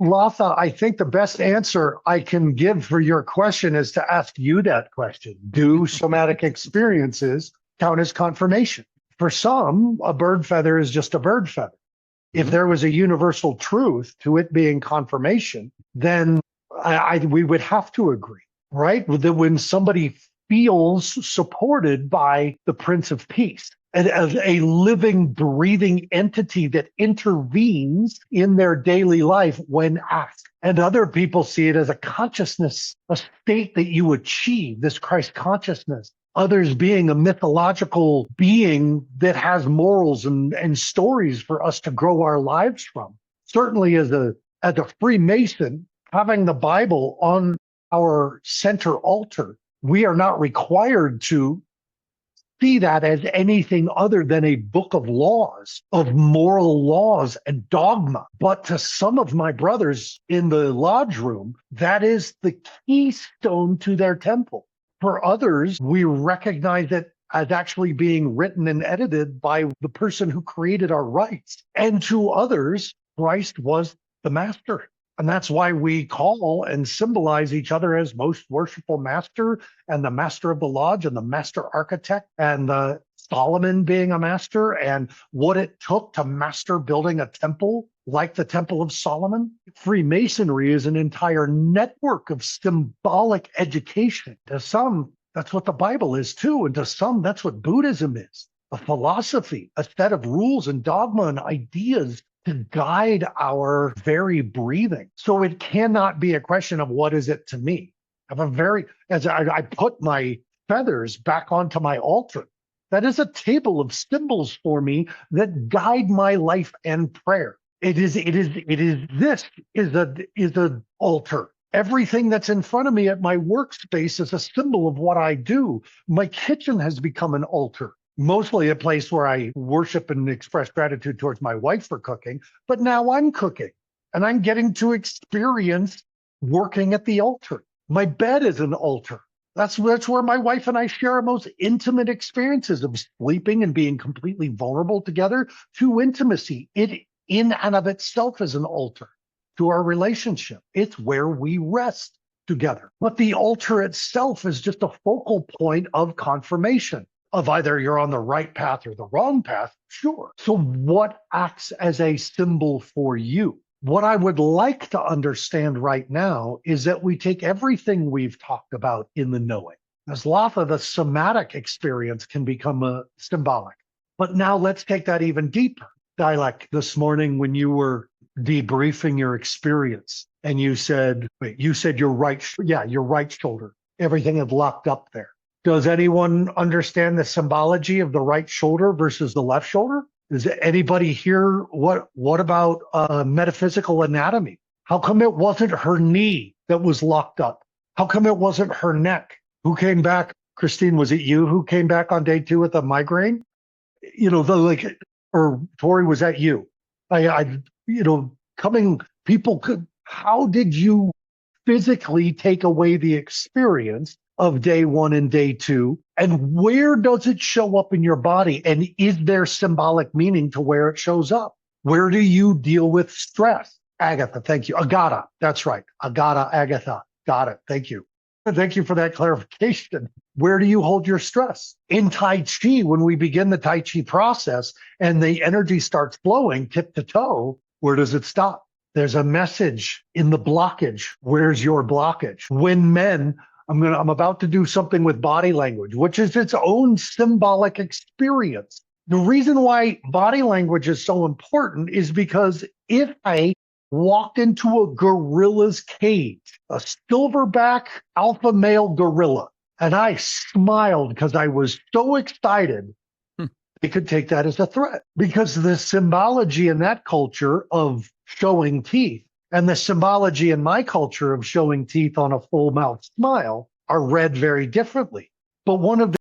Latha, I think the best answer I can give for your question is to ask you that question. Do somatic experiences count as confirmation? For some, a bird feather is just a bird feather. If Mhm. there was a universal truth to it being confirmation, then we would have to agree, right? That when somebody feels supported by the Prince of Peace, and as a living, breathing entity that intervenes in their daily life when asked. And other people see it as a consciousness, a state that you achieve, this Christ consciousness. Others being a mythological being that has morals and stories for us to grow our lives from. Certainly as a Freemason, having the Bible on our center altar, we are not required to see that as anything other than a book of laws, of moral laws and dogma. But to some of my brothers in the lodge room, that is the keystone to their temple. For others, we recognize it as actually being written and edited by the person who created our rights. And to others, Christ was the master. And that's why we call and symbolize each other as most worshipful master and the master of the lodge and the master architect and the Solomon being a master and what it took to master building a temple like the Temple of Solomon. Freemasonry is an entire network of symbolic education. To some, that's what the Bible is too. And to some, that's what Buddhism is. A philosophy, a set of rules and dogma and ideas to guide our very breathing. So it cannot be a question of what is it to me. I have a very, as I put my feathers back onto my altar, that is a table of symbols for me that guide my life and prayer. This is a altar. Everything that's in front of me at my workspace is a symbol of what I do. My kitchen has become an altar. Mostly a place where I worship and express gratitude towards my wife for cooking, but now I'm cooking and I'm getting to experience working at the altar. My bed is an altar. That's where my wife and I share our most intimate experiences of sleeping and being completely vulnerable together to intimacy. It in and of itself is an altar to our relationship. It's where we rest together. But the altar itself is just a focal point of confirmation of either you're on the right path or the wrong path, sure. So what acts as a symbol for you? What I would like to understand right now is that we take everything we've talked about in the knowing. As Latha, the somatic experience can become a symbolic. But now let's take that even deeper. Dialect, this morning when you were debriefing your experience and you said your your right shoulder, everything is locked up there. Does anyone understand the symbology of the right shoulder versus the left shoulder? Does anybody hear what about metaphysical anatomy? How come it wasn't her knee that was locked up? How come it wasn't her neck? Who came back? Christine, was it you who came back on day 2 with a migraine? Or Tori, was that you? How did you physically take away the experience of day 1 and day 2? And where does it show up in your body? And is there symbolic meaning to where it shows up? Where do you deal with stress? Agatha, thank you. Agata, that's right. Agata, Agatha. Got it. Thank you. Thank you for that clarification. Where do you hold your stress? In Tai Chi, when we begin the Tai Chi process and the energy starts flowing tip to toe, where does it stop? There's a message in the blockage. Where's your blockage? When men, I'm about to do something with body language, which is its own symbolic experience. The reason why body language is so important is because if I walked into a gorilla's cage, a silverback alpha male gorilla, and I smiled because I was so excited, they could take that as a threat because the symbology in that culture of showing teeth and the symbology in my culture of showing teeth on a full mouth smile are read very differently. But one of the